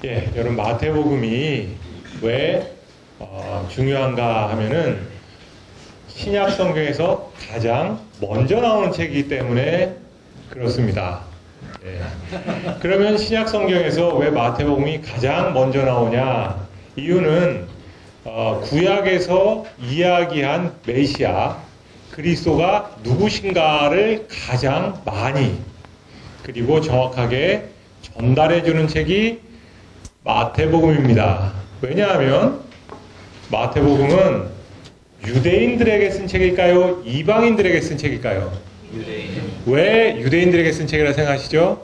여러분 마태복음이 왜 중요한가 하면은 신약 성경에서 가장 먼저 나오는 책이기 때문에 그렇습니다. 그러면 신약 성경에서 왜 마태복음이 가장 먼저 나오냐? 이유는 구약에서 이야기한 메시아 그리스도가 누구신가를 가장 많이 그리고 정확하게 전달해 주는 책이 마태복음입니다. 왜냐하면 마태복음은 유대인들에게 쓴 책일까요? 이방인들에게 쓴 책일까요? 유대인. 왜 유대인들에게 쓴 책이라 생각하시죠?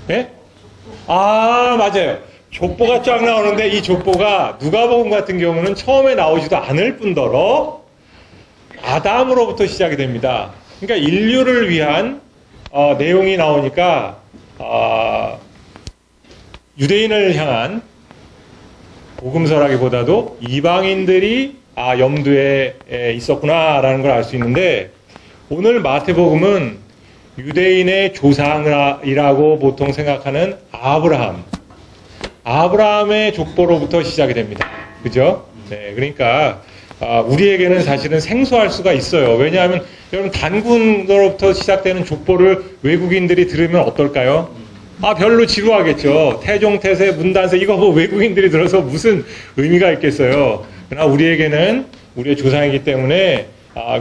예? 맞아요. 족보가 쫙 나오는데 이 족보가 누가복음 같은 경우는 처음에 나오지도 않을 뿐더러 아담으로부터 시작이 됩니다. 그러니까 인류를 위한 내용이 나오니까 유대인을 향한 복음서라기보다도 이방인들이 염두에 있었구나라는 걸 알 수 있는데 오늘 마태복음은 유대인의 조상이라고 보통 생각하는 아브라함의 족보로부터 시작이 됩니다. 그죠? 그러니까 우리에게는 사실은 생소할 수가 있어요. 왜냐하면 여러분 단군으로부터 시작되는 족보를 외국인들이 들으면 어떨까요? 별로 지루하겠죠. 태종, 태세, 문단세 이거 뭐 외국인들이 들어서 무슨 의미가 있겠어요. 그러나 우리에게는 우리의 조상이기 때문에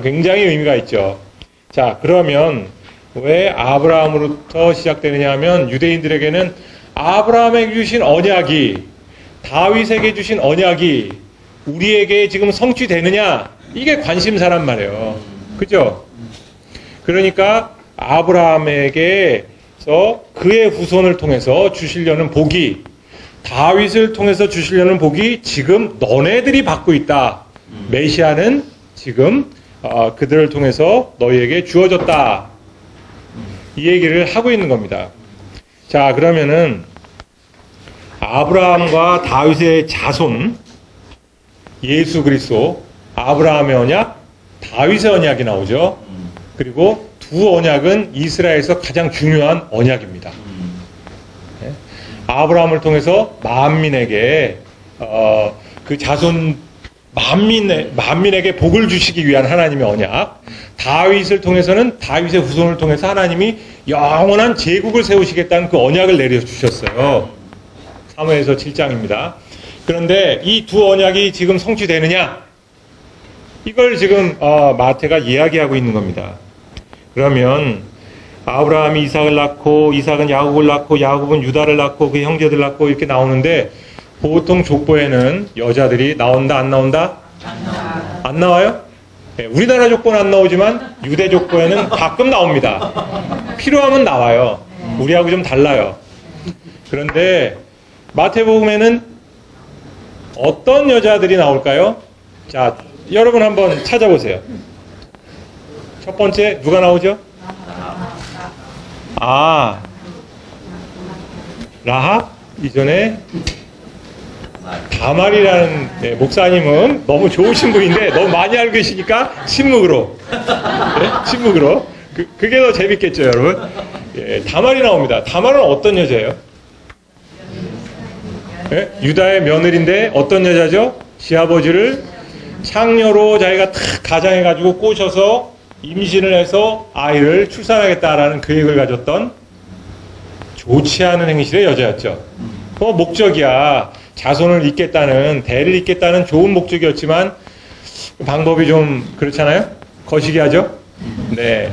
굉장히 의미가 있죠. 자, 그러면 왜 아브라함으로부터 시작되느냐 하면 유대인들에게는 아브라함에게 주신 언약이 다윗에게 주신 언약이 우리에게 지금 성취되느냐 이게 관심사란 말이에요. 그죠? 그러니까 아브라함에게서 그의 후손을 통해서 주시려는 복이 다윗을 통해서 주시려는 복이 지금 너네들이 받고 있다. 메시아는 지금 그들을 통해서 너희에게 주어졌다. 이 얘기를 하고 있는 겁니다. 자, 그러면은 아브라함과 다윗의 자손 예수 그리스도 아브라함의 언약, 다윗의 언약이 나오죠. 그리고 두 언약은 이스라엘에서 가장 중요한 언약입니다. 아브라함을 통해서 만민에게 그 자손 만민에게 복을 주시기 위한 하나님의 언약, 다윗을 통해서는 다윗의 후손을 통해서 하나님이 영원한 제국을 세우시겠다는 그 언약을 내려주셨어요. 사무엘서 7장입니다. 그런데 이 두 언약이 지금 성취되느냐? 이걸 지금 마태가 이야기하고 있는 겁니다. 그러면 아브라함이 이삭을 낳고 이삭은 야곱을 낳고 야곱은 유다를 낳고 그 형제들 낳고 이렇게 나오는데 보통 족보에는 여자들이 나온다 안 나온다? 안 나와요? 우리나라 족보는 안 나오지만 유대 족보에는 가끔 나옵니다. 필요하면 나와요. 우리하고 좀 달라요. 그런데 마태복음에는 어떤 여자들이 나올까요? 자, 여러분 한번 찾아보세요. 첫 번째 누가 나오죠? 라합? 이전에 다말이라는 목사님은 너무 좋으신 분인데 너무 많이 알고 계시니까 침묵으로. 침묵으로. 그게 더 재밌겠죠, 여러분? 다말이 나옵니다. 다말은 어떤 여자예요? 유다의 며느리인데 어떤 여자죠? 시아버지를 창녀로 자기가 탁 가장해가지고 꼬셔서 임신을 해서 아이를 출산하겠다라는 계획을 가졌던 좋지 않은 행실의 여자였죠. 목적이야. 자손을 잇겠다는, 대를 잇겠다는 좋은 목적이었지만 방법이 좀 그렇잖아요? 거시기하죠? 네.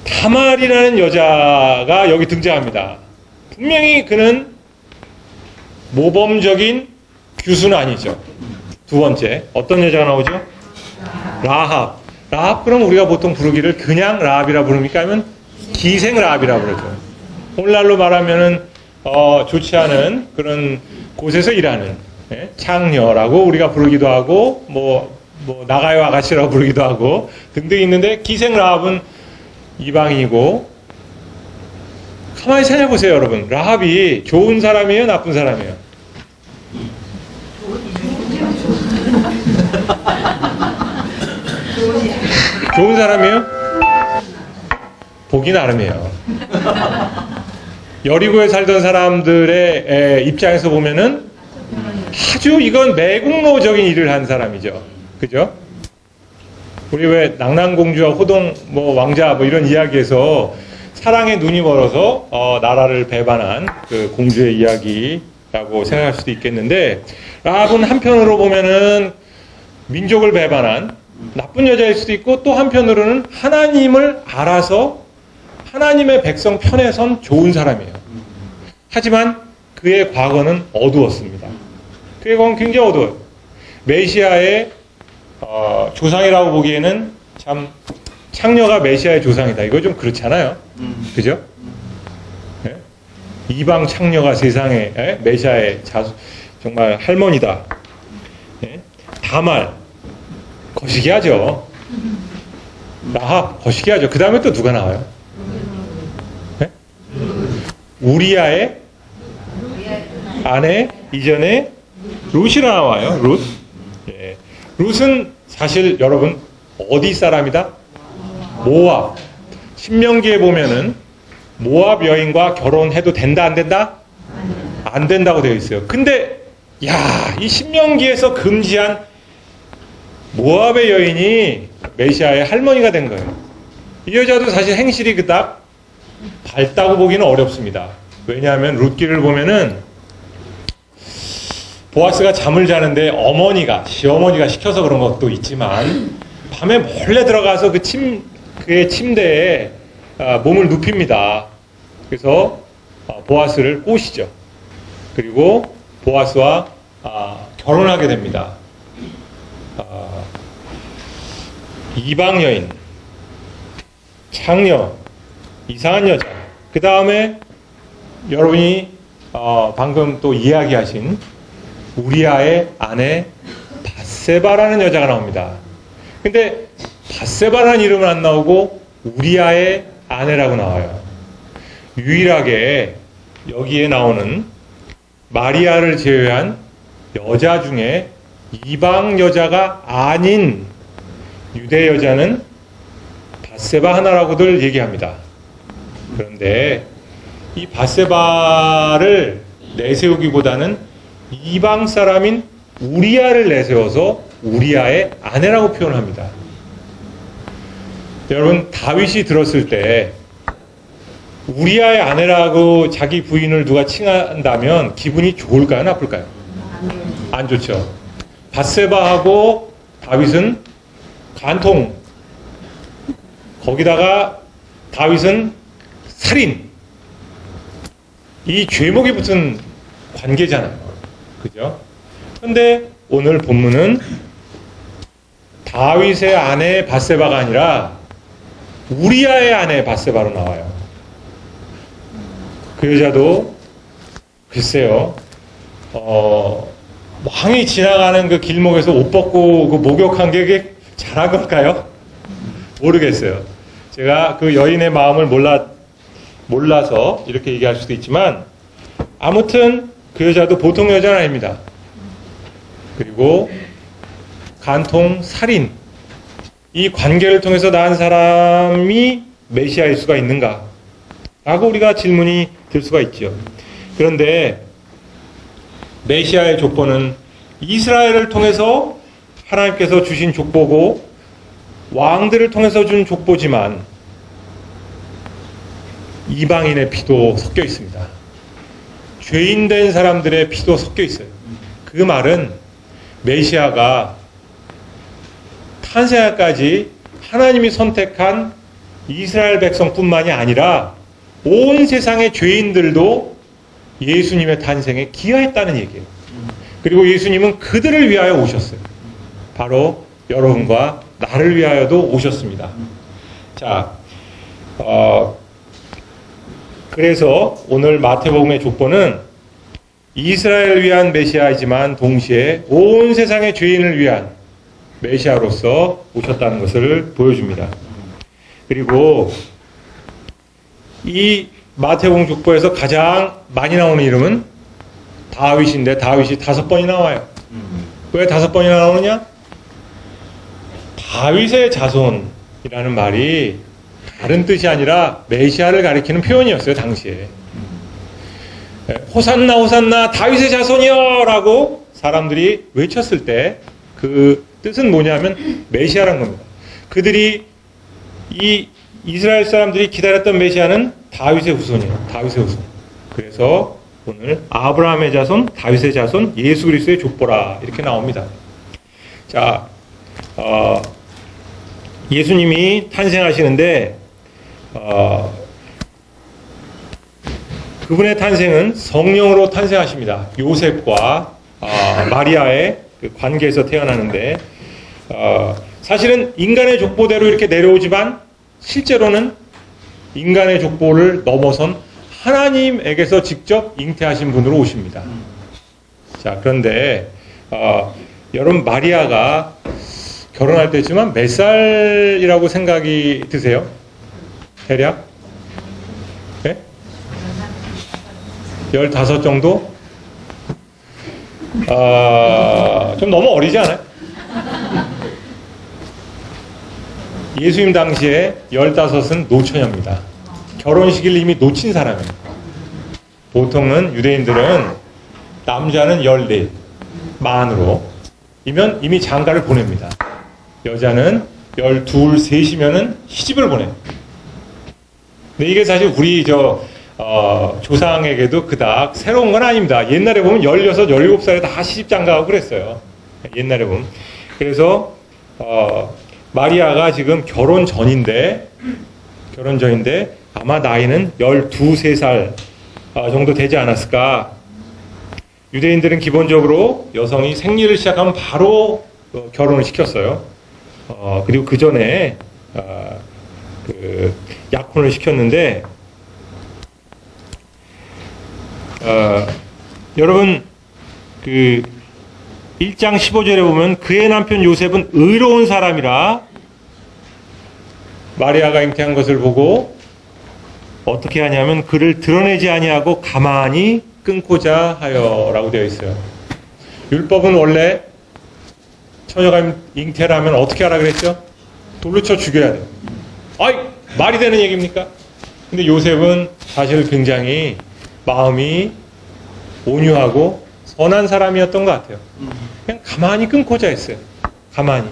다말이라는 여자가 여기 등장합니다. 분명히 그는 모범적인 규수는 아니죠. 두 번째, 어떤 여자가 나오죠? 라합. 그럼 우리가 보통 부르기를 그냥 라합이라 부릅니까? 아니면 기생 라합이라 부르죠. 오늘날로 말하면은 좋지 않은 그런 곳에서 일하는 창녀라고 우리가 부르기도 하고 뭐 나가요 아가씨라고 부르기도 하고 등등 있는데 기생 라합은 이방인이고 가만히 찾아보세요, 여러분. 라합이 좋은 사람이에요, 나쁜 사람이에요? 좋은 사람이에요? 보기 나름이에요. 여리고에 살던 사람들의 입장에서 보면은 아주 이건 매국노적인 일을 한 사람이죠. 그죠? 우리 왜 낭랑공주와 호동 뭐 왕자 뭐 이런 이야기에서 사랑에 눈이 멀어서 나라를 배반한 그 공주의 이야기라고 생각할 수도 있겠는데, 라합은 한편으로 보면은 민족을 배반한 나쁜 여자일 수도 있고, 또 한편으로는 하나님을 알아서 하나님의 백성 편에 선 좋은 사람이에요. 하지만 그의 과거는 어두웠습니다. 그의 과거는 굉장히 어두워요. 메시아의 조상이라고 보기에는 참 창녀가 메시아의 조상이다. 이거 좀 그렇잖아요. 그죠? 네? 이방 창녀가 세상에 메시아의 정말 할머니다. 네? 다말 거시기하죠. 라합 거시기하죠. 그 다음에 또 누가 나와요? 네? 우리아의 아내 이전에 룻이 나와요. 룻. 예. 룻은 사실 여러분 어디 사람이다? 모압. 신명기에 보면은 모압 여인과 결혼해도 된다 안 된다? 안 된다고 되어 있어요. 근데 이 신명기에서 금지한 모압의 여인이 메시아의 할머니가 된 거예요. 이 여자도 사실 행실이 그닥 밝다고 보기는 어렵습니다. 왜냐하면 룻기를 보면은 보아스가 잠을 자는데 시어머니가 시켜서 그런 것도 있지만 밤에 몰래 들어가서 그의 침대에 몸을 눕힙니다. 그래서 보아스를 꼬시죠. 그리고 보아스와 결혼하게 됩니다. 이방 여인, 창녀, 이상한 여자. 그 다음에 여러분이 방금 또 이야기하신 우리아의 아내 바세바라는 여자가 나옵니다. 근데 바세바라는 이름은 안 나오고 우리아의 아내라고 나와요. 유일하게 여기에 나오는 마리아를 제외한 여자 중에 이방 여자가 아닌 유대 여자는 바세바 하나라고들 얘기합니다. 그런데 이 바세바를 내세우기보다는 이방 사람인 우리아를 내세워서 우리아의 아내라고 표현합니다. 여러분, 다윗이 들었을 때 우리아의 아내라고 자기 부인을 누가 칭한다면 기분이 좋을까요? 나쁠까요? 안 좋죠. 밧세바하고 다윗은 간통, 거기다가 다윗은 살인, 이 죄목이 붙은 관계잖아요. 그죠? 근데 오늘 본문은 다윗의 아내 밧세바가 아니라 우리아의 아내 밧세바로 나와요. 그 여자도 글쎄요, 왕이 지나가는 그 길목에서 옷 벗고 그 목욕한 게 그게 잘한 걸까요? 모르겠어요. 제가 그 여인의 마음을 몰라서 이렇게 얘기할 수도 있지만, 아무튼 그 여자도 보통 여자는 아닙니다. 그리고 간통, 살인, 이 관계를 통해서 낳은 사람이 메시아일 수가 있는가? 라고 우리가 질문이 들 수가 있죠. 그런데 메시아의 족보는 이스라엘을 통해서 하나님께서 주신 족보고 왕들을 통해서 준 족보지만 이방인의 피도 섞여 있습니다. 죄인된 사람들의 피도 섞여 있어요. 그 말은 메시아가 탄생하기까지 하나님이 선택한 이스라엘 백성뿐만이 아니라 온 세상의 죄인들도 예수님의 탄생에 기여했다는 얘기예요. 그리고 예수님은 그들을 위하여 오셨어요. 바로 여러분과 나를 위하여도 오셨습니다. 자, 그래서 오늘 마태복음의 족보는 이스라엘을 위한 메시아이지만 동시에 온 세상의 죄인을 위한 메시아로서 오셨다는 것을 보여줍니다. 그리고 이 마태복음 족보에서 가장 많이 나오는 이름은 다윗인데 다윗이 5번이 나와요. 왜 5번이나 나오느냐? 다윗의 자손이라는 말이 다른 뜻이 아니라 메시아를 가리키는 표현이었어요, 당시에. 호산나 호산나 다윗의 자손이여라고 사람들이 외쳤을 때 그 뜻은 뭐냐면 메시아란 겁니다. 그들이 이 이스라엘 사람들이 기다렸던 메시아는 다윗의 후손이에요. 다윗의 후손. 그래서 오늘 아브라함의 자손, 다윗의 자손, 예수 그리스도의 족보라 이렇게 나옵니다. 자, 예수님이 탄생하시는데 그분의 탄생은 성령으로 탄생하십니다. 요셉과 마리아의 그 관계에서 태어나는데 사실은 인간의 족보대로 이렇게 내려오지만 실제로는 인간의 족보를 넘어선 하나님에게서 직접 잉태하신 분으로 오십니다. 자, 그런데 여러분 마리아가 결혼할 때쯤은 몇 살이라고 생각이 드세요? 대략? 네? 15 정도? 좀 너무 어리지 않아요? 예수님 당시에 15은 노처녀입니다. 결혼식을 이미 놓친 사람이에요. 보통은 유대인들은 남자는 14 만으로 이면 이미 장가를 보냅니다. 여자는 12, 3이면은 시집을 보내요. 근데 이게 사실 우리 조상에게도 그닥 새로운 건 아닙니다. 옛날에 보면 16, 17살에 다 시집 장가하고 그랬어요. 옛날에 보면. 그래서 마리아가 지금 결혼 전인데 아마 나이는 12, 13살 정도 되지 않았을까. 유대인들은 기본적으로 여성이 생리를 시작하면 바로 결혼을 시켰어요. 그리고 그 전에 약혼을 시켰는데 여러분 1장 15절에 보면 그의 남편 요셉은 의로운 사람이라 마리아가 잉태한 것을 보고 어떻게 하냐면 그를 드러내지 아니하고 가만히 끊고자 하여라고 되어 있어요. 율법은 원래 처녀가 잉태를 하면 어떻게 하라 그랬죠? 돌로 쳐 죽여야 돼요. 아이, 말이 되는 얘기입니까? 근데 요셉은 사실 굉장히 마음이 온유하고 선한 사람이었던 것 같아요. 그냥 가만히 끊고자 했어요. 가만히.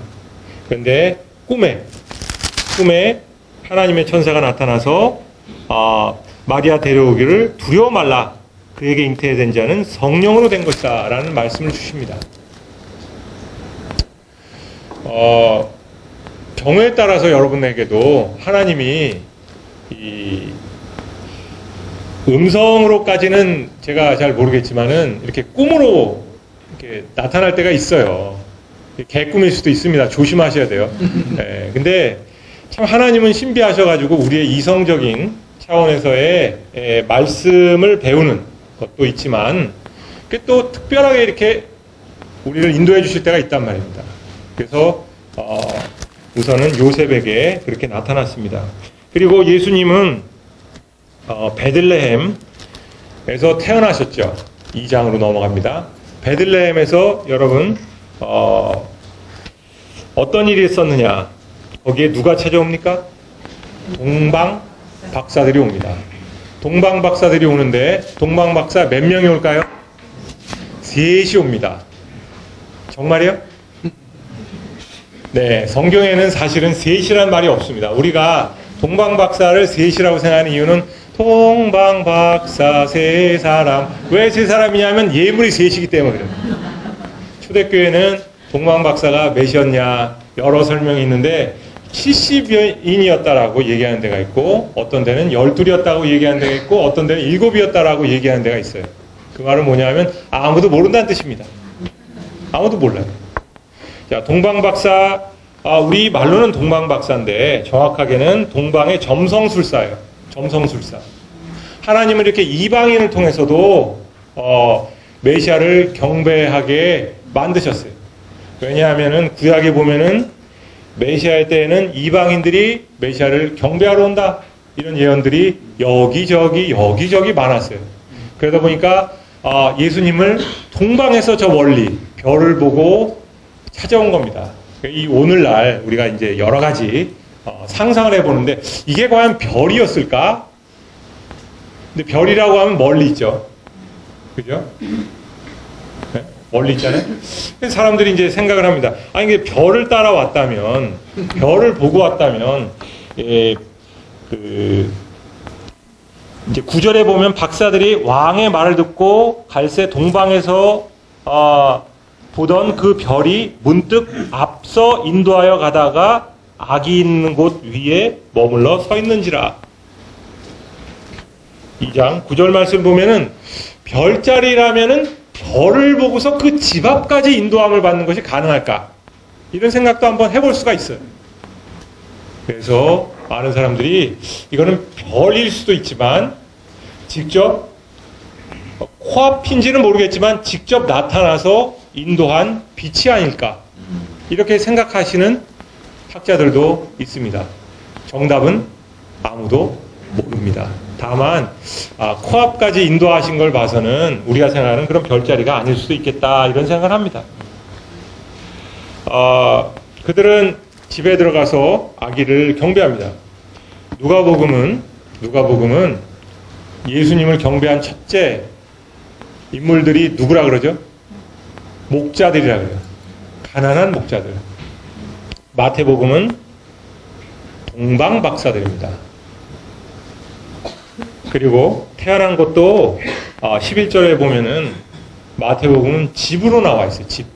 그런데 꿈에 하나님의 천사가 나타나서 마리아 데려오기를 두려워 말라. 그에게 잉태된 자는 성령으로 된 것이다 라는 말씀을 주십니다. 경우에 따라서 여러분에게도 하나님이 이 음성으로까지는 제가 잘 모르겠지만은 이렇게 꿈으로 이렇게 나타날 때가 있어요. 개꿈일 수도 있습니다. 조심하셔야 돼요. 네, 근데 참 하나님은 신비하셔가지고 우리의 이성적인 차원에서의 말씀을 배우는 것도 있지만 또 특별하게 이렇게 우리를 인도해 주실 때가 있단 말입니다. 그래서 우선은 요셉에게 그렇게 나타났습니다. 그리고 예수님은 베들레헴에서 태어나셨죠. 2장으로 넘어갑니다. 베들레헴에서 여러분 어떤 일이 있었느냐? 거기에 누가 찾아옵니까? 동방 박사들이 옵니다. 동방 박사들이 오는데 동방 박사 몇 명이 올까요? 3이 옵니다. 정말이요? 네, 성경에는 사실은 3이란 말이 없습니다. 우리가 동방 박사를 3이라고 생각하는 이유는 동방 박사 3사람. 왜 3사람이냐면 예물이 3이기 때문에 그래요. 초대교회는 동방 박사가 몇이었냐 여러 설명이 있는데 70인이었다라고 얘기하는 데가 있고 어떤 데는 12이었다고 얘기하는 데가 있고 어떤 데는 7이었다라고 얘기하는 데가 있어요. 그 말은 뭐냐면 아무도 모른다는 뜻입니다. 아무도 몰라요. 자, 동방박사, 우리 말로는 동방박사인데 정확하게는 동방의 점성술사예요. 점성술사. 하나님은 이렇게 이방인을 통해서도 메시아를 경배하게 만드셨어요. 왜냐하면은 구약에 보면은 메시아의 때에는 이방인들이 메시아를 경배하러 온다 이런 예언들이 여기저기 많았어요. 그러다 보니까 예수님을 동방에서 저 멀리 별을 보고 찾아온 겁니다. 이 오늘날 우리가 이제 여러 가지 상상을 해보는데 이게 과연 별이었을까? 근데 별이라고 하면 멀리 있죠. 그죠? 네? 멀리 있잖아요. 그래서 사람들이 이제 생각을 합니다. 아니, 이게 별을 따라왔다면, 별을 보고 왔다면, 이제 9절에 보면 박사들이 왕의 말을 듣고 갈새 동방에서 보던 그 별이 문득 앞서 인도하여 가다가 악이 있는 곳 위에 머물러 서 있는지라. 2장 9절 말씀 보면은 별자리라면은 별을 보고서 그 집 앞까지 인도함을 받는 것이 가능할까? 이런 생각도 한번 해볼 수가 있어요. 그래서 많은 사람들이 이거는 별일 수도 있지만 직접 코앞인지는 모르겠지만 직접 나타나서 인도한 빛이 아닐까? 이렇게 생각하시는 학자들도 있습니다. 정답은 아무도 모릅니다. 다만 코앞까지 인도하신 걸 봐서는 우리가 생각하는 그런 별자리가 아닐 수도 있겠다 이런 생각을 합니다. 그들은 집에 들어가서 아기를 경배합니다. 누가복음은 예수님을 경배한 첫째 인물들이 누구라 그러죠? 목자들이라 그래요. 가난한 목자들. 마태복음은 동방박사들입니다. 그리고 태어난 것도 11절에 보면은 마태복음은 집으로 나와 있어요. 집.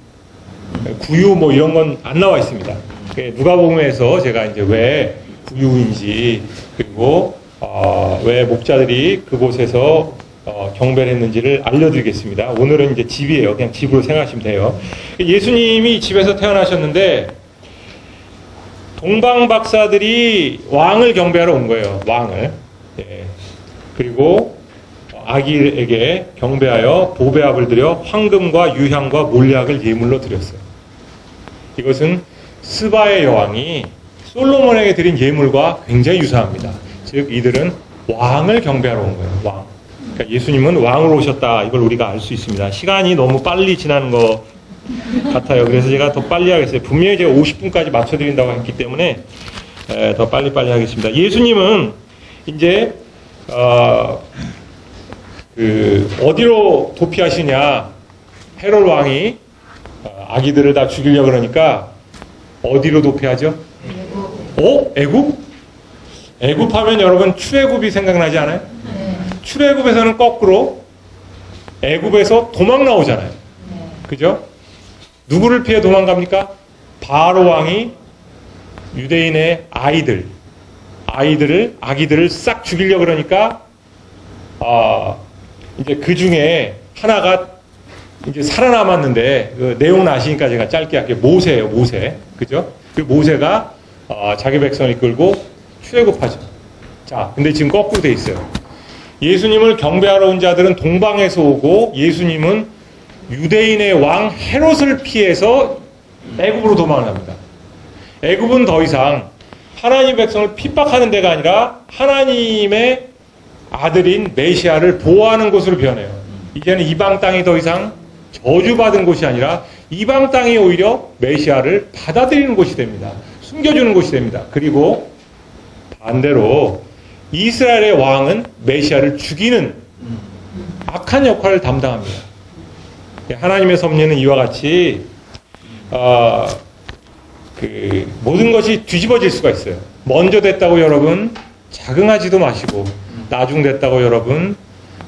구유 뭐 이런 건 안 나와 있습니다. 누가복음에서 제가 이제 왜 구유인지 그리고 왜 목자들이 그곳에서 경배를 했는지를 알려드리겠습니다. 오늘은 이제 집이에요. 그냥 집으로 생각하시면 돼요. 예수님이 집에서 태어나셨는데 동방박사들이 왕을 경배하러 온 거예요. 왕을. 예. 그리고 아기에게 경배하여 보배압을 드려 황금과 유향과 몰약을 예물로 드렸어요. 이것은 스바의 여왕이 솔로몬에게 드린 예물과 굉장히 유사합니다. 즉 이들은 왕을 경배하러 온 거예요. 왕. 그러니까 예수님은 왕으로 오셨다. 이걸 우리가 알 수 있습니다. 시간이 너무 빨리 지나는 것 같아요. 그래서 제가 더 빨리 하겠어요. 분명히 제가 50분까지 맞춰드린다고 했기 때문에 더 빨리 하겠습니다. 예수님은 이제 어디로 도피하시냐? 헤롯 왕이 아기들을 다 죽이려고 그러니까 어디로 도피하죠? 애굽? 애굽하면 여러분 출애굽이 생각나지 않아요? 출애굽에서는 거꾸로 애굽에서 도망 나오잖아요. 그죠? 누구를 피해 도망갑니까? 바로 왕이 유대인의 아기들을 싹 죽이려고 그러니까 이제 그 중에 하나가 이제 살아남았는데 그 내용은 아시니까 제가 짧게 할게요. 모세예요, 모세. 그죠? 그 모세가 자기 백성을 이끌고 출애굽하죠. 자, 근데 지금 거꾸로 돼 있어요. 예수님을 경배하러 온 자들은 동방에서 오고 예수님은 유대인의 왕 헤롯을 피해서 애굽으로 도망을 합니다. 애굽은 더 이상 하나님의 백성을 핍박하는 데가 아니라 하나님의 아들인 메시아를 보호하는 곳으로 변해요. 이제는 이방 땅이 더 이상 저주받은 곳이 아니라 이방 땅이 오히려 메시아를 받아들이는 곳이 됩니다. 숨겨주는 곳이 됩니다. 그리고 반대로 이스라엘의 왕은 메시아를 죽이는 악한 역할을 담당합니다. 하나님의 섭리는 이와 같이 모든 것이 뒤집어질 수가 있어요. 먼저 됐다고 여러분 자긍하지도 마시고 나중 됐다고 여러분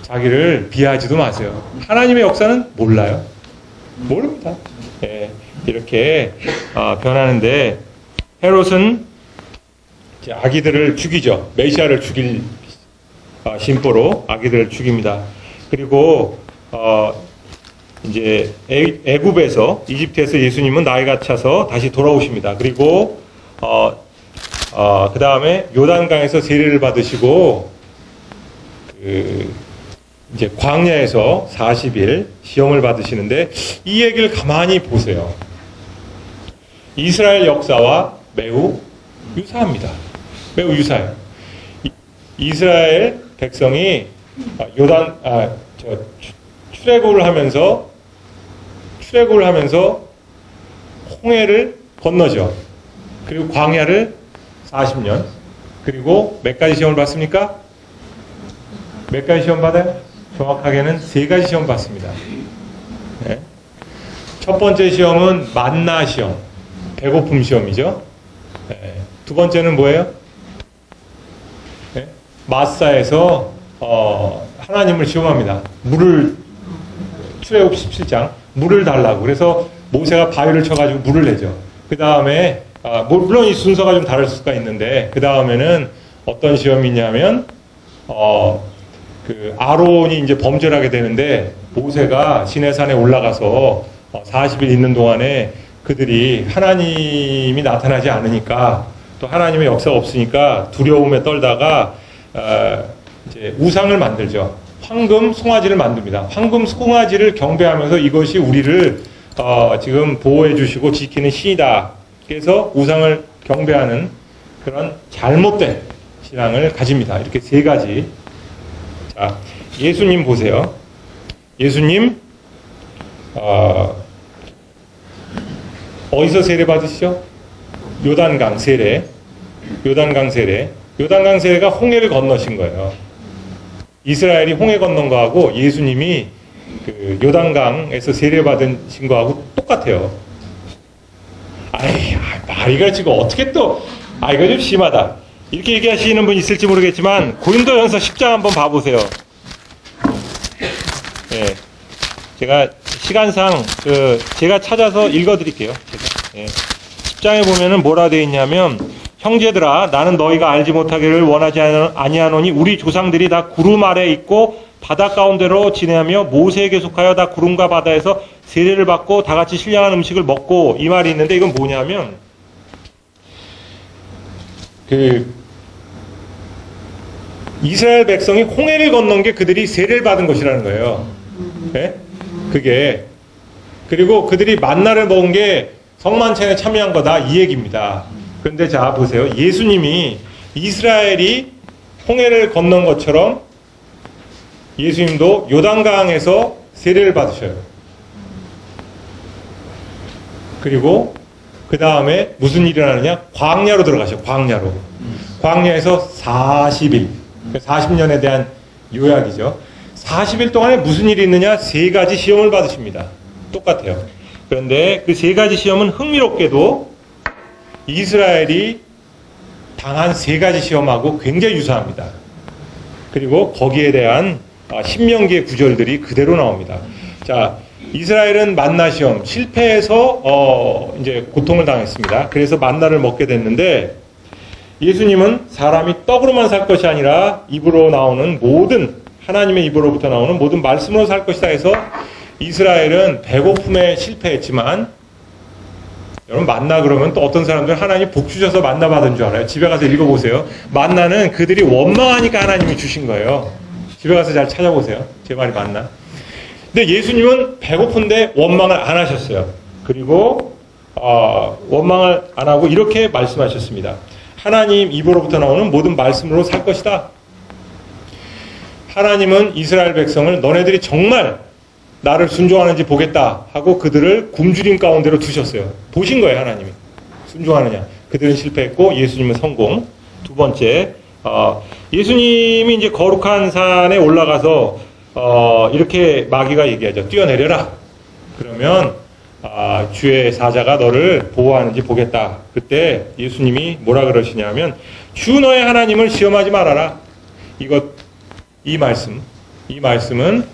자기를 비하하지도 마세요. 하나님의 역사는 몰라요. 모릅니다. 예, 이렇게 변하는데 헤롯은 아기들을 죽이죠. 메시아를 죽일 심보로 아기들을 죽입니다. 그리고 이제 애굽에서 이집트에서 예수님은 나이가 차서 다시 돌아오십니다. 그리고 그 다음에 요단강에서 세례를 받으시고 이제 광야에서 40일 시험을 받으시는데 이 얘기를 가만히 보세요. 이스라엘 역사와 매우 유사합니다. 매우 유사해요. 이스라엘 백성이 출애굽을 하면서 홍해를 건너죠. 그리고 광야를 40년. 그리고 몇 가지 시험을 받습니까? 몇 가지 시험 받아요? 정확하게는 세 가지 시험 봤습니다. 네. 첫 번째 시험은 만나 시험, 배고픔 시험이죠. 네. 두 번째는 뭐예요? 네. 마사에서 하나님을 시험합니다. 출애굽 17장 물을 달라고. 그래서 모세가 바위를 쳐가지고 물을 내죠. 그 다음에 물론 이 순서가 좀 다를 수가 있는데 그 다음에는 어떤 시험이 있냐면 그 아론이 이제 범죄를 하게 되는데 모세가 시내산에 올라가서 40일 있는 동안에 그들이 하나님이 나타나지 않으니까 또 하나님의 역사가 없으니까 두려움에 떨다가 이제 우상을 만들죠. 황금 송아지를 만듭니다. 황금 송아지를 경배하면서 이것이 우리를 지금 보호해 주시고 지키는 신이다. 그래서 우상을 경배하는 그런 잘못된 신앙을 가집니다. 이렇게 세 가지. 자, 예수님 보세요. 예수님 어디서 세례 받으시죠? 요단강 세례. 요단강 세례. 요단강 세례가 홍해를 건너신 거예요. 이스라엘이 홍해 건넌 거하고 예수님이 그 요단강에서 세례 받으신 거하고 똑같아요. 말이가 지금 어떻게 또, 이거 좀 심하다. 이렇게 얘기하시는 분 있을지 모르겠지만, 고린도전서 10장 한번 봐보세요. 예. 제가 시간상, 제가 찾아서 읽어드릴게요. 예. 10장에 보면은 뭐라 되어 있냐면, 형제들아, 나는 너희가 알지 못하기를 원하지 아니하노니, 우리 조상들이 다 구름 아래 있고, 바다 가운데로 지내며 모세에게 속하여 다 구름과 바다에서 세례를 받고 다 같이 신령한 음식을 먹고, 이 말이 있는데 이건 뭐냐면 이스라엘 백성이 홍해를 건넌 게 그들이 세례를 받은 것이라는 거예요. 네? 그게 그리고 그들이 만나를 먹은 게 성만찬에 참여한 거다 이 얘기입니다. 그런데 자 보세요. 예수님이 이스라엘이 홍해를 건넌 것처럼 예수님도 요단강에서 세례를 받으셔요. 그리고 그 다음에 무슨 일이 일어나느냐? 광야로 들어가셔. 광야로. 광야에서 40일. 40년에 대한 요약이죠. 40일 동안에 무슨 일이 있느냐? 세 가지 시험을 받으십니다. 똑같아요. 그런데 그 세 가지 시험은 흥미롭게도 이스라엘이 당한 세 가지 시험하고 굉장히 유사합니다. 그리고 거기에 대한 신명기의 구절들이 그대로 나옵니다. 자, 이스라엘은 만나 시험 실패해서 이제 고통을 당했습니다. 그래서 만나를 먹게 됐는데 예수님은 사람이 떡으로만 살 것이 아니라 입으로 나오는 모든 하나님의 입으로부터 나오는 모든 말씀으로 살 것이다 해서 이스라엘은 배고픔에 실패했지만 여러분 만나 그러면 또 어떤 사람들은 하나님 복 주셔서 만나 받은 줄 알아요. 집에 가서 읽어보세요. 만나는 그들이 원망하니까 하나님이 주신 거예요. 집에 가서 잘 찾아보세요. 제 말이 맞나? 근데 예수님은 배고픈데 원망을 안 하셨어요. 그리고 원망을 안 하고 이렇게 말씀하셨습니다. 하나님 입으로부터 나오는 모든 말씀으로 살 것이다. 하나님은 이스라엘 백성을 너네들이 정말 나를 순종하는지 보겠다 하고 그들을 굶주림 가운데로 두셨어요. 보신 거예요, 하나님이. 순종하느냐. 그들은 실패했고 예수님은 성공. 두 번째, 예수님이 이제 거룩한 산에 올라가서 이렇게 마귀가 얘기하죠. 뛰어내려라. 그러면 주의 사자가 너를 보호하는지 보겠다. 그때 예수님이 뭐라 그러시냐면 주 너의 하나님을 시험하지 말아라. 이 말씀은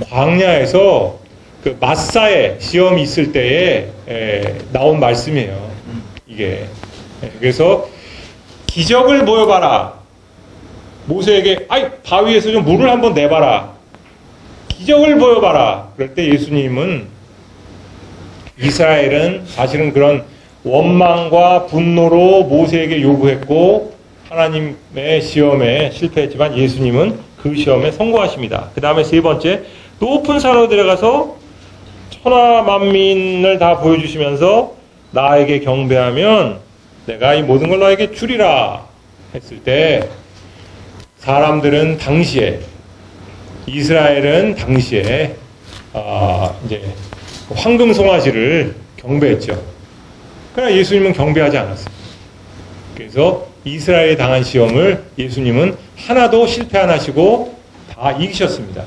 광야에서 그 마사의 시험이 있을 때에 나온 말씀이에요. 이게. 그래서 기적을 보여봐라. 모세에게 바위에서 좀 물을 한번 내봐라. 기적을 보여봐라. 그럴 때 예수님은 이스라엘은 사실은 그런 원망과 분노로 모세에게 요구했고 하나님의 시험에 실패했지만 예수님은 그 시험에 성공하십니다. 그 다음에 세 번째, 높은 산으로 데려가서 천하 만민을 다 보여주시면서 나에게 경배하면 내가 이 모든 걸 너에게 주리라 했을 때 사람들은 당시에 이스라엘은 당시에 이제 황금 송아지를 경배했죠. 그러나 예수님은 경배하지 않았어요. 그래서 이스라엘이 당한 시험을 예수님은 하나도 실패 안 하시고 다 이기셨습니다.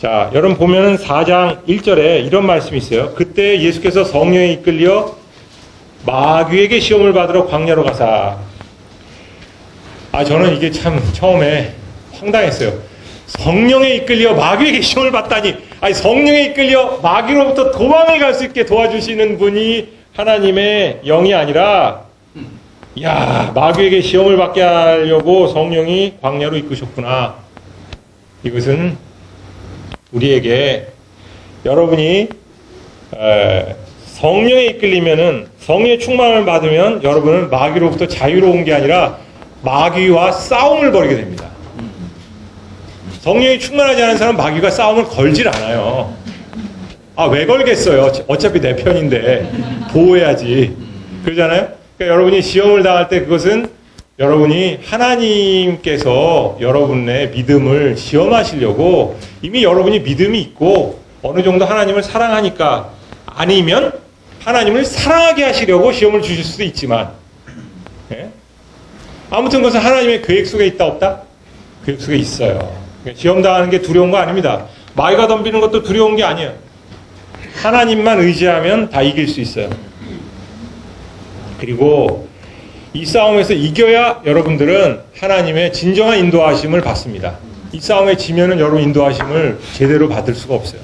자, 여러분 보면은 4장 1절에 이런 말씀이 있어요. 그때 예수께서 성령에 이끌려 마귀에게 시험을 받으러 광야로 가사. 저는 이게 참 처음에 황당했어요. 성령에 이끌려 마귀에게 시험을 받다니. 성령에 이끌려 마귀로부터 도망을 갈 수 있게 도와주시는 분이 하나님의 영이 아니라, 마귀에게 시험을 받게 하려고 성령이 광야로 이끄셨구나. 이것은 우리에게, 여러분이 성령에 이끌리면은, 성령의 충만을 받으면 여러분은 마귀로부터 자유로운 게 아니라 마귀와 싸움을 벌이게 됩니다. 성령이 충만하지 않은 사람은 마귀가 싸움을 걸질 않아요. 왜 걸겠어요? 어차피 내 편인데 보호해야지. 그러잖아요? 그러니까 여러분이 시험을 당할 때 그것은 여러분이 하나님께서 여러분의 믿음을 시험하시려고 이미 여러분이 믿음이 있고 어느 정도 하나님을 사랑하니까, 아니면 하나님을 사랑하게 하시려고 시험을 주실 수도 있지만, 아무튼 그것은 하나님의 계획 속에 있다 없다? 계획 속에 있어요. 시험 당하는 게 두려운 거 아닙니다. 마귀가 덤비는 것도 두려운 게 아니에요. 하나님만 의지하면 다 이길 수 있어요. 그리고 이 싸움에서 이겨야 여러분들은 하나님의 진정한 인도하심을 받습니다. 이 싸움에 지면은 여러분 인도하심을 제대로 받을 수가 없어요.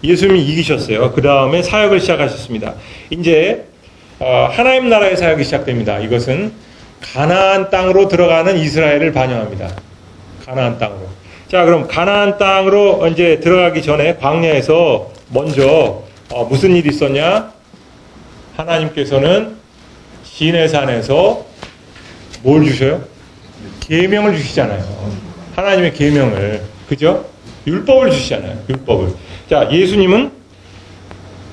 예수님이 이기셨어요. 그 다음에 사역을 시작하셨습니다. 이제 하나님 나라의 사역이 시작됩니다. 이것은 가나안 땅으로 들어가는 이스라엘을 반영합니다. 가나안 땅으로. 자, 그럼 가나안 땅으로 이제 들어가기 전에 광야에서 먼저 무슨 일이 있었냐? 하나님께서는 시내산에서 뭘 주셔요? 계명을 주시잖아요. 하나님의 계명을, 그죠? 율법을 주시잖아요. 율법을. 자, 예수님은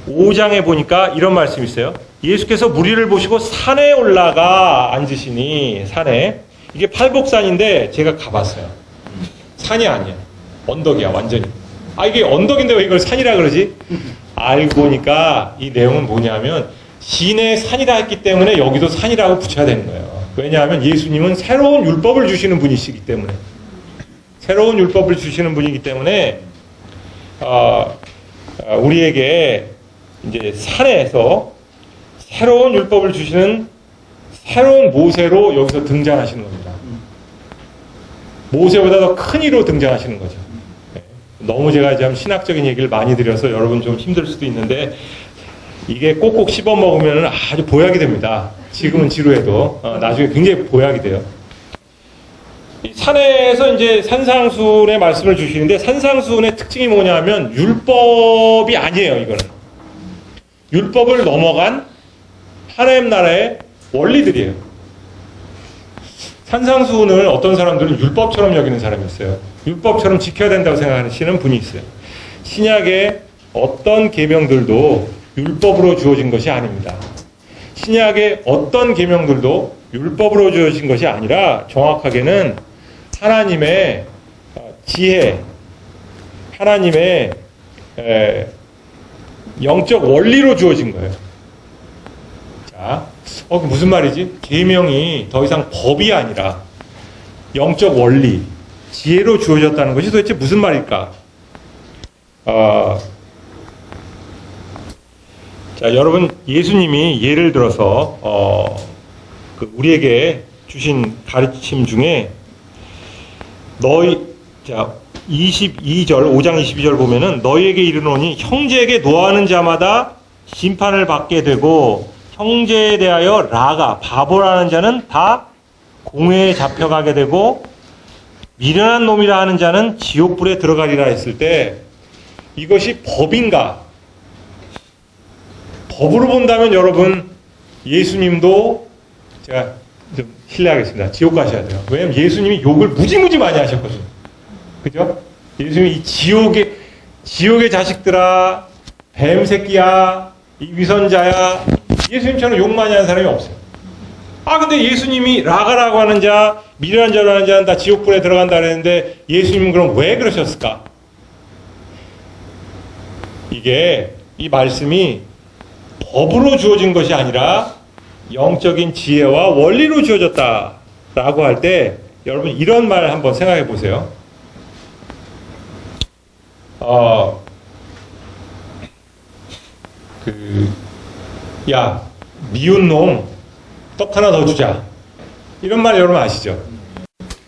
5장에 보니까 이런 말씀이 있어요. 예수께서 무리를 보시고 산에 올라가 앉으시니, 산에, 이게 팔복산인데 제가 가봤어요. 산이 아니야. 언덕이야, 완전히. 이게 언덕인데 왜 이걸 산이라 그러지? 알고 보니까 이 내용은 뭐냐면, 시내 산이라 했기 때문에 여기도 산이라고 붙여야 되는 거예요. 왜냐하면 예수님은 새로운 율법을 주시는 분이시기 때문에, 새로운 율법을 주시는 분이기 때문에 우리에게 이제 산에서 새로운 율법을 주시는 새로운 모세로 여기서 등장하시는 겁니다. 모세보다 더 큰 이로 등장하시는 거죠. 너무 제가 좀 신학적인 얘기를 많이 드려서 여러분 좀 힘들 수도 있는데, 이게 꼭꼭 씹어 먹으면 아주 보약이 됩니다. 지금은 지루해도 나중에 굉장히 보약이 돼요. 산에서 이제 산상수훈의 말씀을 주시는데, 산상수훈의 특징이 뭐냐면 율법이 아니에요. 이거는 율법을 넘어간 하나님 나라의 원리들이에요. 산상수훈을 어떤 사람들은 율법처럼 여기는 사람이 있어요. 율법처럼 지켜야 된다고 생각하시는 분이 있어요. 신약의 어떤 계명들도 율법으로 주어진 것이 아닙니다. 신약의 어떤 계명들도 율법으로 주어진 것이 아니라 정확하게는 하나님의 지혜, 하나님의 영적 원리로 주어진 거예요. 자, 무슨 말이지? 계명이 더 이상 법이 아니라 영적 원리, 지혜로 주어졌다는 것이 도대체 무슨 말일까? 자, 여러분, 예수님이 예를 들어서 우리에게 주신 가르침 중에 자, 22절, 5장 22절 보면은, 너희에게 이르노니 형제에게 노하는 자마다 심판을 받게 되고 형제에 대하여 라가, 바보라는 자는 다 공회에 잡혀가게 되고 미련한 놈이라 하는 자는 지옥불에 들어가리라 했을 때, 이것이 법인가? 법으로 본다면 여러분, 예수님도 제가 좀 신뢰하겠습니다. 지옥 가셔야 돼요. 왜냐면 예수님이 욕을 무지무지 많이 하셨거든요. 그죠? 예수님이 이 지옥의 자식들아, 뱀 새끼야, 이 위선자야, 예수님처럼 욕 많이 하는 사람이 없어요. 근데 예수님이 라가라고 하는 자, 미련한 자로 하는 자는 다 지옥불에 들어간다 그랬는데, 예수님은 그럼 왜 그러셨을까? 이 말씀이 법으로 주어진 것이 아니라 영적인 지혜와 원리로 주어졌다라고 할 때, 여러분 이런 말 한번 생각해 보세요. 야, 미운 놈, 떡 하나 더 주자. 이런 말 여러분 아시죠?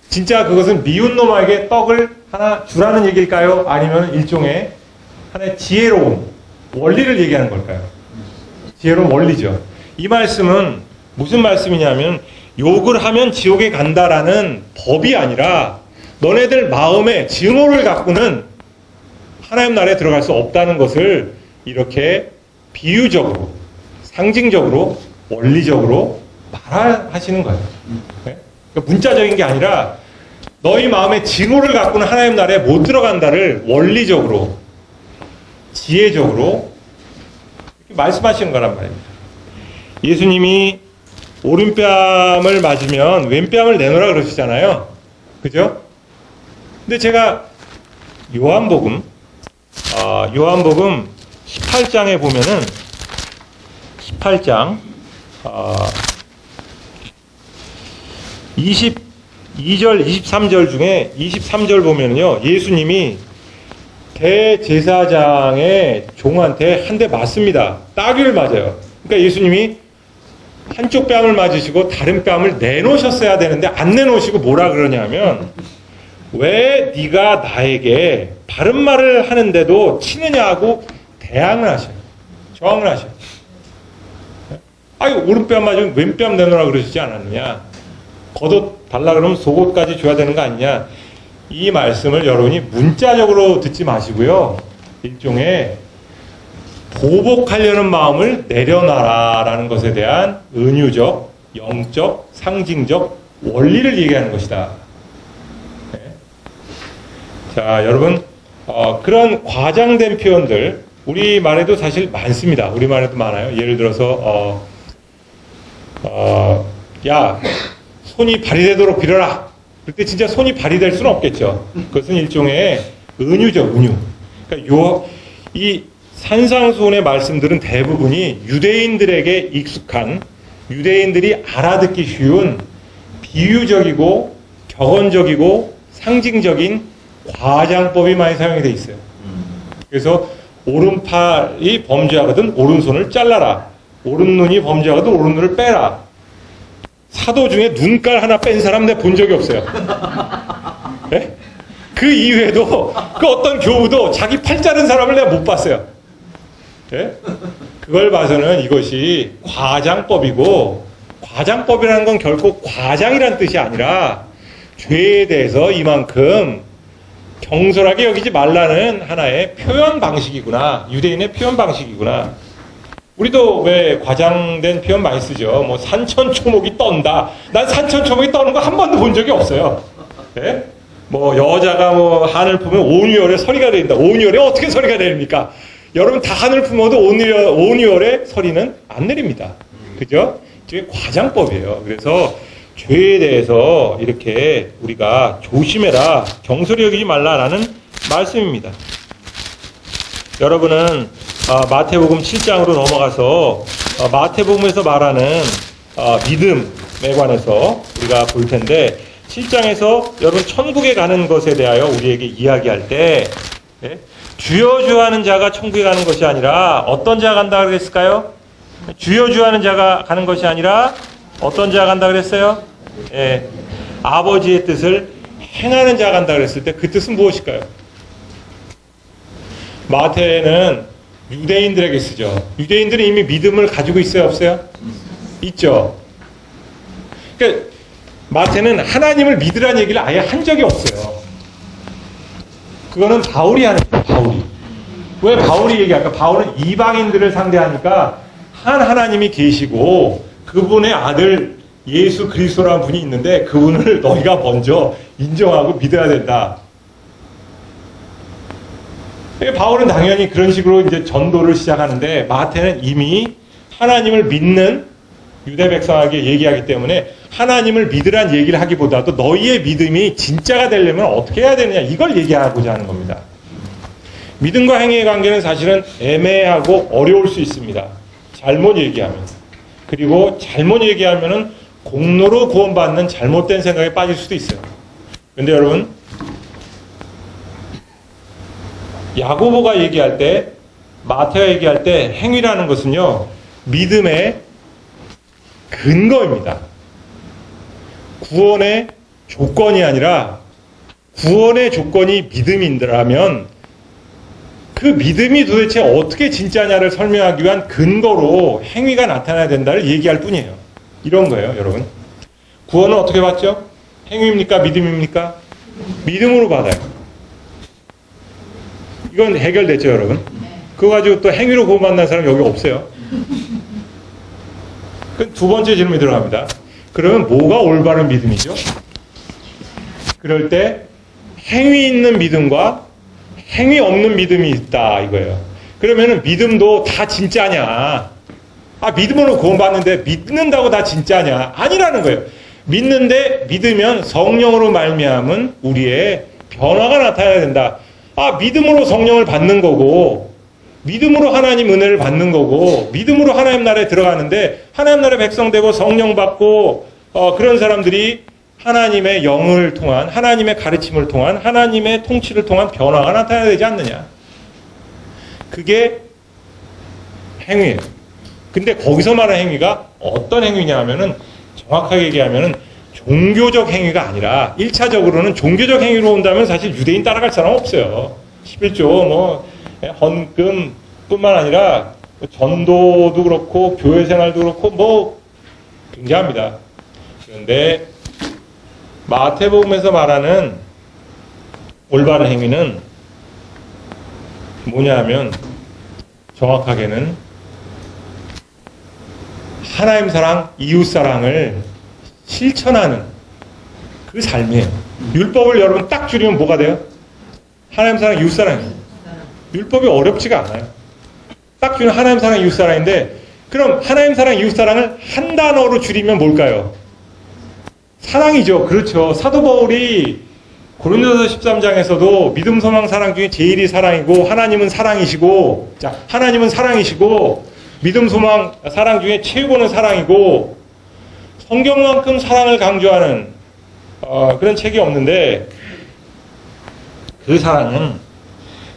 진짜 그것은 미운 놈에게 떡을 하나 주라는 얘기일까요? 아니면 일종의 하나의 지혜로운 원리를 얘기하는 걸까요? 지혜로운 원리죠. 이 말씀은 무슨 말씀이냐면 욕을 하면 지옥에 간다라는 법이 아니라 너네들 마음에 증오를 갖고는 하나님 나라에 들어갈 수 없다는 것을 이렇게 비유적으로, 상징적으로, 원리적으로 말하시는 거예요. 네? 그러니까 문자적인 게 아니라 너희 마음에 증오를 갖고는 하나님 나라에 못 들어간다를 원리적으로, 지혜적으로 이렇게 말씀하시는 거란 말입니다. 예수님이 오른뺨을 맞으면 왼뺨을 내놓으라 그러시잖아요. 그죠? 근데 제가 요한복음 18장에 보면은 18장 22절, 23절 중에 23절 보면요. 예수님이 대제사장의 종한테 한 대 맞습니다. 따귀를 맞아요. 그러니까 예수님이 한쪽 뺨을 맞으시고 다른 뺨을 내놓으셨어야 되는데 안 내놓으시고 뭐라 그러냐면 왜 네가 나에게 바른 말을 하는데도 치느냐고 대항을 하셔요. 저항을 하셔요. 아유, 오른뺨 맞으면 왼뺨 내놓으라 그러시지 않았느냐. 겉옷 달라 그러면 속옷까지 줘야 되는 거 아니냐. 이 말씀을 여러분이 문자적으로 듣지 마시고요. 일종의 보복하려는 마음을 내려놔라라는 것에 대한 은유적, 영적, 상징적 원리를 얘기하는 것이다. 네. 자, 여러분, 그런 과장된 표현들 우리말에도 사실 많습니다. 우리말에도 많아요. 예를 들어서 야, 손이 발휘되도록 빌어라. 그때 진짜 손이 발휘될 수는 없겠죠. 그것은 일종의 은유죠, 은유. 그러니까 이 산상수훈의 말씀들은 대부분이 유대인들에게 익숙한, 유대인들이 알아듣기 쉬운 비유적이고 격언적이고 상징적인 과장법이 많이 사용이 돼 있어요. 그래서 오른팔이 범죄하거든 오른손을 잘라라. 오른눈이 범죄하거든 오른눈을 빼라. 사도 중에 눈깔 하나 뺀 사람 내가 본 적이 없어요. 네? 그 이외에도 그 어떤 교우도 자기 팔 자른 사람을 내가 못 봤어요. 네? 그걸 봐서는 이것이 과장법이고, 과장법이라는 건 결코 과장이란 뜻이 아니라 죄에 대해서 이만큼 경솔하게 여기지 말라는 하나의 표현 방식이구나. 유대인의 표현 방식이구나. 우리도 왜 과장된 표현 많이 쓰죠. 뭐 산천초목이 떤다. 난 산천초목이 떠는 거 한 번도 본 적이 없어요. 네? 뭐 여자가 뭐 한을 품으면 온유월에 서리가 내린다. 온유월에 어떻게 서리가 내립니까? 여러분 다 한을 품어도 온유월에 서리는 안 내립니다. 그죠? 이게 과장법이에요. 그래서 죄에 대해서 이렇게 우리가 조심해라, 경솔히 여기지 말라라는 말씀입니다. 여러분은 마태복음 7장으로 넘어가서 마태복음에서 말하는 믿음에 관해서 우리가 볼 텐데 7장에서 여러분 천국에 가는 것에 대하여 우리에게 이야기할 때 주여 주여 하는 자가 천국에 가는 것이 아니라 어떤 자가 간다 그랬을까요? 주여 주여 하는 자가 가는 것이 아니라 어떤 자가 간다 그랬어요? 예, 아버지의 뜻을 행하는 자가 간다 그랬을 때 그 뜻은 무엇일까요? 마태는 유대인들에게 쓰죠. 유대인들은 이미 믿음을 가지고 있어요, 없어요? 있죠. 그러니까 마태는 하나님을 믿으라는 얘기를 아예 한 적이 없어요. 그거는 바울이 하는 거예요, 바울이. 왜 바울이 얘기할까? 바울은 이방인들을 상대하니까 한 하나님이 계시고 그분의 아들 예수 그리스도라는 분이 있는데 그분을 너희가 먼저 인정하고 믿어야 된다. 바울은 당연히 그런 식으로 이제 전도를 시작하는데 마태는 이미 하나님을 믿는 유대 백성에게 얘기하기 때문에 하나님을 믿으란 얘기를 하기보다도 너희의 믿음이 진짜가 되려면 어떻게 해야 되느냐 이걸 얘기하고자 하는 겁니다. 믿음과 행위의 관계는 사실은 애매하고 어려울 수 있습니다. 잘못 얘기하면. 그리고 잘못 얘기하면은 공로로 구원받는 잘못된 생각에 빠질 수도 있어요. 근데 여러분 야고보가 얘기할 때, 마태가 얘기할 때 행위라는 것은요, 믿음의 근거입니다. 구원의 조건이 아니라 구원의 조건이 믿음인다면 그 믿음이 도대체 어떻게 진짜냐를 설명하기 위한 근거로 행위가 나타나야 된다를 얘기할 뿐이에요. 이런 거예요, 여러분. 구원은 어떻게 받죠? 행위입니까? 믿음입니까? 믿음으로 받아요. 이건 해결됐죠, 여러분? 그거 가지고 또 행위로 구원받는 사람 여기 없어요. 그 두 번째 질문이 들어갑니다. 그러면 뭐가 올바른 믿음이죠? 그럴 때 행위 있는 믿음과 행위 없는 믿음이 있다 이거예요. 그러면은 믿음도 다 진짜냐? 아, 믿음으로 구원받는데 믿는다고 다 진짜냐? 아니라는 거예요. 믿는데 믿으면 성령으로 말미암은 우리의 변화가 나타나야 된다. 아, 믿음으로 성령을 받는 거고 믿음으로 하나님 은혜를 받는 거고 믿음으로 하나님 나라에 들어가는데 하나님 나라의 백성 되고 성령 받고 그런 사람들이 하나님의 영을 통한 하나님의 가르침을 통한 하나님의 통치를 통한 변화가 나타나야 되지 않느냐. 그게 행위예요. 근데 거기서 말하는 행위가 어떤 행위냐 하면은 정확하게 얘기하면은 종교적 행위가 아니라 1차적으로는 종교적 행위로 온다면 사실 유대인 따라갈 사람 없어요. 11조 뭐 헌금 뿐만 아니라 전도도 그렇고 교회 생활도 그렇고 뭐 굉장합니다. 그런데 마태복음에서 말하는 올바른 행위는 뭐냐 하면 정확하게는 하나님 사랑, 이웃 사랑을 실천하는 그 삶이에요. 율법을 여러분 딱 줄이면 뭐가 돼요? 하나님 사랑, 이웃 사랑이에요. 율법이 어렵지가 않아요. 딱 줄이면 하나님 사랑, 이웃 사랑인데 그럼 하나님 사랑, 이웃 사랑을 한 단어로 줄이면 뭘까요? 사랑이죠. 그렇죠. 사도 바울이 고린도서 13장에서도 믿음, 소망, 사랑 중에 제일이 사랑이고 하나님은 사랑이시고 자, 하나님은 사랑이시고 믿음, 소망, 사랑 중에 최고는 사랑이고 성경만큼 사랑을 강조하는 그런 책이 없는데 그 사랑은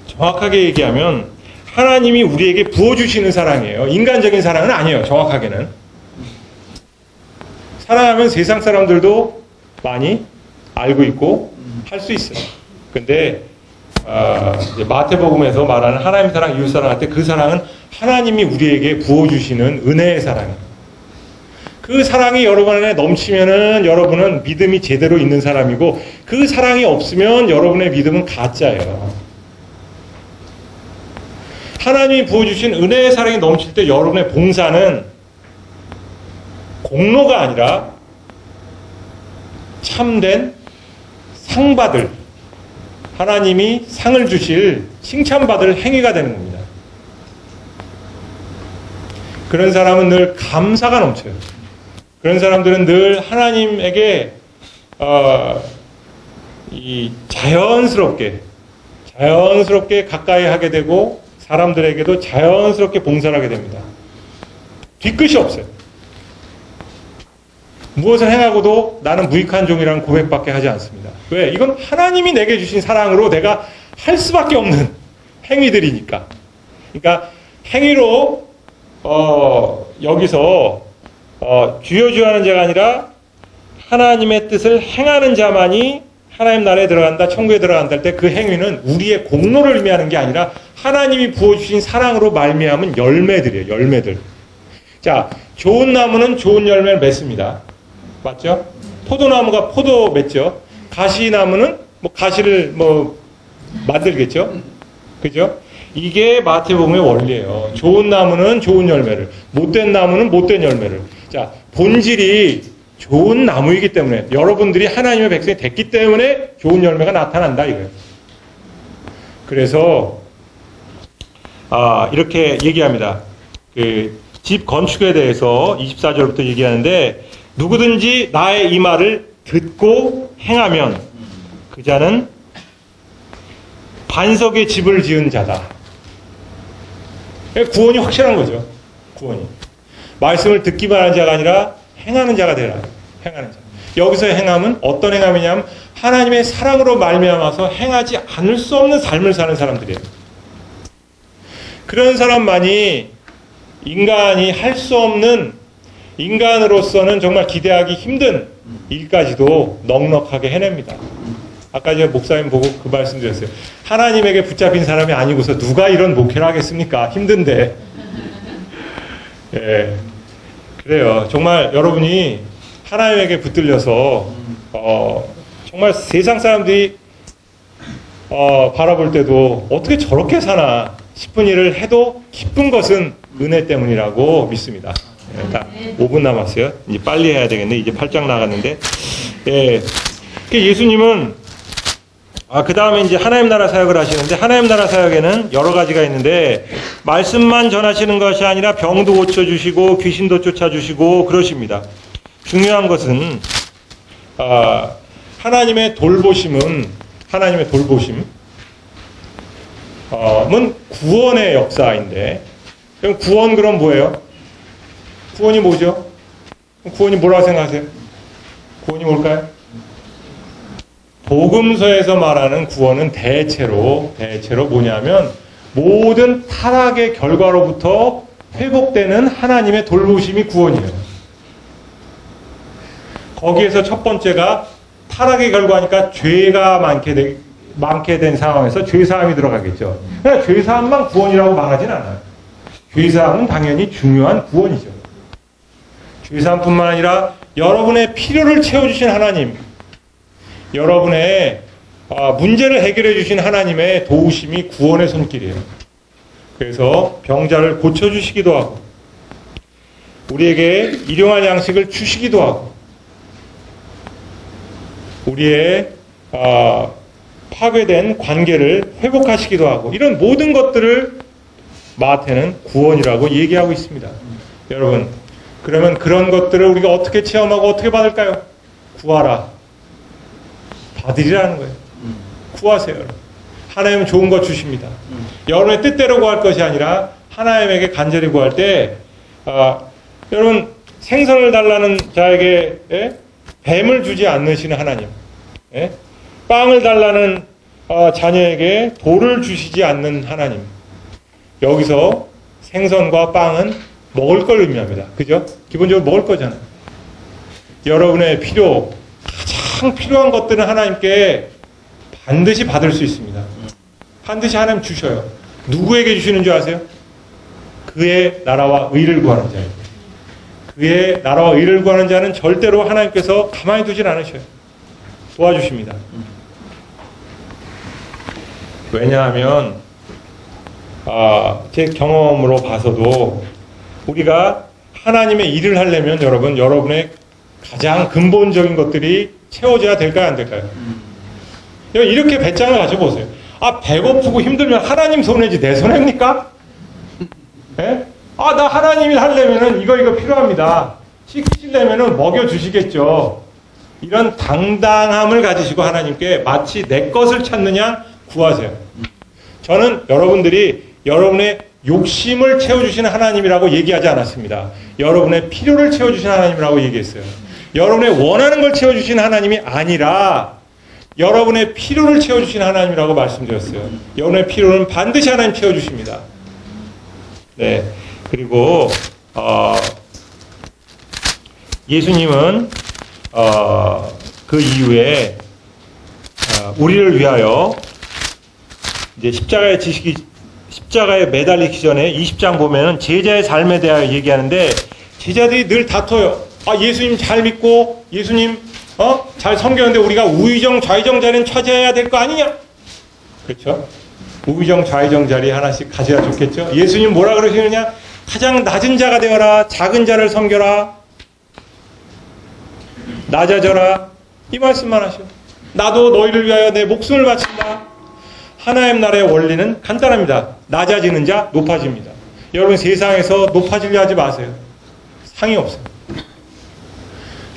정확하게 얘기하면 하나님이 우리에게 부어주시는 사랑이에요. 인간적인 사랑은 아니에요. 정확하게는. 사랑하면 세상 사람들도 많이 알고 있고 할 수 있어요. 근데 이제 마태복음에서 말하는 하나님 사랑, 이웃 사랑할 때 그 사랑은 하나님이 우리에게 부어주시는 은혜의 사랑이에요. 그 사랑이 여러분 안에 넘치면은 여러분은 믿음이 제대로 있는 사람이고 그 사랑이 없으면 여러분의 믿음은 가짜예요. 하나님이 부어주신 은혜의 사랑이 넘칠 때 여러분의 봉사는 공로가 아니라 참된 상받을 하나님이 상을 주실 칭찬받을 행위가 되는 겁니다. 그런 사람은 늘 감사가 넘쳐요. 그런 사람들은 늘 하나님에게 이 자연스럽게 가까이 하게 되고 사람들에게도 자연스럽게 봉사를 하게 됩니다. 뒤끝이 없어요. 무엇을 행하고도 나는 무익한 종이라는 고백밖에 하지 않습니다. 왜? 이건 하나님이 내게 주신 사랑으로 내가 할 수밖에 없는 행위들이니까. 그러니까 행위로 여기서 주여 주여 하는 자가 아니라 하나님의 뜻을 행하는 자만이 하나님 나라에 들어간다, 천국에 들어간다 할 때 그 행위는 우리의 공로를 의미하는 게 아니라 하나님이 부어주신 사랑으로 말미암은 열매들이에요. 열매들. 자, 좋은 나무는 좋은 열매를 맺습니다. 맞죠? 포도나무가 포도 맺죠. 가시나무는 뭐 가시를 뭐 만들겠죠. 그죠? 이게 마태복음의 원리예요. 좋은 나무는 좋은 열매를, 못된 나무는 못된 열매를. 자, 본질이 좋은 나무이기 때문에 여러분들이 하나님의 백성이 됐기 때문에 좋은 열매가 나타난다 이거예요. 그래서 이렇게 얘기합니다. 그 집 건축에 대해서 24절부터 얘기하는데 누구든지 나의 이 말을 듣고 행하면 그 자는 반석의 집을 지은 자다. 구원이 확실한 거죠. 구원이. 말씀을 듣기만 하는 자가 아니라 행하는 자가 되라. 행하는 자. 여기서 행함은 어떤 행함이냐면 하나님의 사랑으로 말미암아서 행하지 않을 수 없는 삶을 사는 사람들이에요. 그런 사람만이 인간이 할 수 없는, 인간으로서는 정말 기대하기 힘든 일까지도 넉넉하게 해냅니다. 아까 제가 목사님 보고 그 말씀 드렸어요. 하나님에게 붙잡힌 사람이 아니고서 누가 이런 목회를 하겠습니까? 힘든데. 예. 그래요. 정말 여러분이 하나님에게 붙들려서, 정말 세상 사람들이, 바라볼 때도 어떻게 저렇게 사나 싶은 일을 해도 기쁜 것은 은혜 때문이라고 믿습니다. 예, 딱 5분 남았어요. 이제 빨리 해야 되겠네. 이제 8장 나갔는데. 예. 예수님은, 그 다음에 이제 하나님 나라 사역을 하시는데, 하나님 나라 사역에는 여러 가지가 있는데, 말씀만 전하시는 것이 아니라 병도 고쳐주시고, 귀신도 쫓아주시고, 그러십니다. 중요한 것은, 하나님의 돌보심은 구원의 역사인데, 그럼 구원 그럼 뭐예요? 구원이 뭐죠? 구원이 뭐라고 생각하세요? 구원이 뭘까요? 복음서에서 말하는 구원은 대체로 뭐냐면 모든 타락의 결과로부터 회복되는 하나님의 돌보심이 구원이에요. 거기에서 첫 번째가 타락의 결과니까 죄가 많게 된 상황에서 죄사함이 들어가겠죠. 그러나 죄사함만 구원이라고 말하진 않아요. 죄사함은 당연히 중요한 구원이죠. 죄사함뿐만 아니라 여러분의 필요를 채워주신 하나님, 여러분의 문제를 해결해 주신 하나님의 도우심이 구원의 손길이에요. 그래서 병자를 고쳐주시기도 하고, 우리에게 일용할 양식을 주시기도 하고, 우리의 파괴된 관계를 회복하시기도 하고, 이런 모든 것들을 마태는 구원이라고 얘기하고 있습니다. 여러분, 그러면 그런 것들을 우리가 어떻게 체험하고 어떻게 받을까요? 구하라. 받으리라는 거예요. 구하세요. 여러분. 하나님은 좋은 것 주십니다. 여러분의 뜻대로 구할 것이 아니라 하나님에게 간절히 구할 때, 여러분 생선을 달라는 자에게 뱀을 주지 않으시는 하나님, 빵을 달라는 자녀에게 돌을 주시지 않는 하나님. 여기서 생선과 빵은 먹을 걸 의미합니다. 그죠? 기본적으로 먹을 거잖아요. 여러분의 가장 필요한 것들은 하나님께 반드시 받을 수 있습니다. 반드시 하나님 주셔요. 누구에게 주시는 줄 아세요? 그의 나라와 의를 구하는 자예요. 그의 나라와 의를 구하는 자는 절대로 하나님께서 가만히 두질 않으셔요. 도와주십니다. 왜냐하면 제 경험으로 봐서도 우리가 하나님의 일을 하려면 여러분의 가장 근본적인 것들이 채워져야 될까요, 안 될까요? 이렇게 배짱을 가져보세요. 배고프고 힘들면 하나님 손해지 내 손해입니까? 예? 나 하나님 일 하려면은 이거 필요합니다. 시키려면은 먹여주시겠죠. 이런 당당함을 가지시고 하나님께 마치 내 것을 찾느냐 구하세요. 저는 여러분의 욕심을 채워주시는 하나님이라고 얘기하지 않았습니다. 여러분의 필요를 채워주시는 하나님이라고 얘기했어요. 여러분의 원하는 걸 채워주시는 하나님이 아니라 여러분의 필요를 채워주시는 하나님이라고 말씀드렸어요. 여러분의 필요는 반드시 하나님 채워주십니다. 네. 그리고 예수님은 그 이후에 우리를 위하여 이제 십자가에 매달리기 전에 20장 보면은 제자의 삶에 대하여 얘기하는데 제자들이 늘 다퉈요. 예수님 잘 믿고 예수님 잘 섬겼는데 우리가 우의정 좌의정 자리는 차지해야 될 거 아니냐? 그렇죠? 우의정 좌의정 자리 하나씩 가져야 좋겠죠? 예수님 뭐라 그러시느냐? 가장 낮은 자가 되어라. 작은 자를 섬겨라. 낮아져라. 이 말씀만 하셔. 나도 너희를 위하여 내 목숨을 바친다. 하나님 나라의 원리는 간단합니다. 낮아지는 자 높아집니다. 여러분 세상에서 높아지려 하지 마세요. 상이 없어요.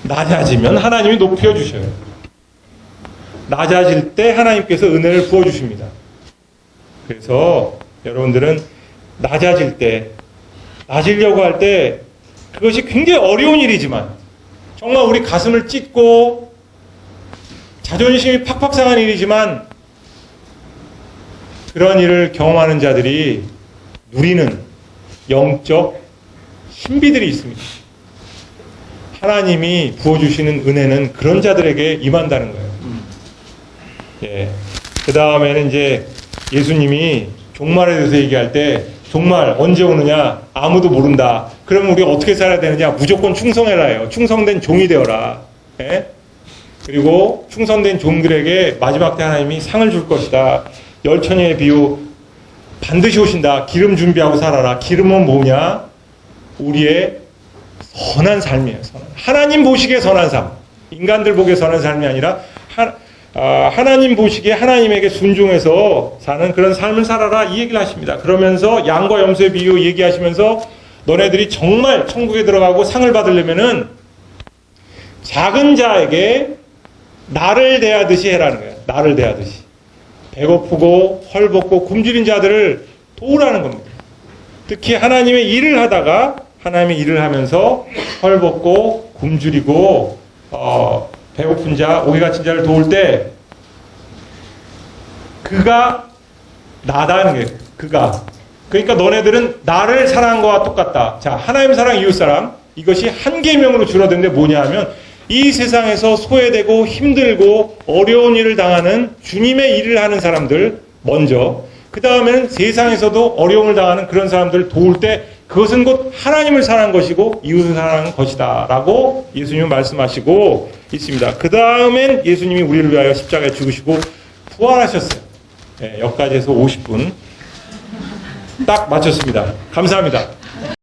낮아지면 하나님이 높여주셔요. 낮아질 때 하나님께서 은혜를 부어주십니다. 그래서 여러분들은 낮으려고 할 때 그것이 굉장히 어려운 일이지만 정말 우리 가슴을 찢고 자존심이 팍팍 상한 일이지만 그런 일을 경험하는 자들이 누리는 영적 신비들이 있습니다. 하나님이 부어주시는 은혜는 그런 자들에게 임한다는 거예요. 예. 그 다음에는 이제 예수님이 종말에 대해서 얘기할 때 종말 언제 오느냐 아무도 모른다. 그러면 우리가 어떻게 살아야 되느냐? 무조건 충성해라 해요. 충성된 종이 되어라. 예? 그리고 충성된 종들에게 마지막 때 하나님이 상을 줄 것이다. 열처녀의 비유 반드시 오신다. 기름 준비하고 살아라. 기름은 뭐냐? 우리의 선한 삶이에요. 하나님 보시기에 선한 삶. 인간들 보기에 선한 삶이 아니라 하나님 보시기에 하나님에게 순종해서 사는 그런 삶을 살아라 이 얘기를 하십니다. 그러면서 양과 염소의 비유 얘기하시면서 너네들이 정말 천국에 들어가고 상을 받으려면은 작은 자에게 나를 대하듯이 해라는 거예요. 나를 대하듯이. 배고프고 헐벗고 굶주린 자들을 도우라는 겁니다. 특히 하나님의 일을 하다가 하나님의 일을 하면서 헐벗고 굶주리고 배고픈 자, 오기 갇힌 자를 도울 때 그가 나다는 게 그가. 그러니까 너네들은 나를 사랑한 것과 똑같다. 자, 하나님 사랑, 이웃 사랑 이것이 한 계명으로 줄어드는데 뭐냐 하면 이 세상에서 소외되고 힘들고 어려운 일을 당하는 주님의 일을 하는 사람들 먼저, 그 다음에는 세상에서도 어려움을 당하는 그런 사람들을 도울 때 그것은 곧 하나님을 사랑한 것이고 이웃을 사랑한 것이다 라고 예수님은 말씀하시고 있습니다. 그 다음엔 예수님이 우리를 위하여 십자가에 죽으시고 부활하셨어요. 네, 여기까지 해서 50분 딱 마쳤습니다. 감사합니다.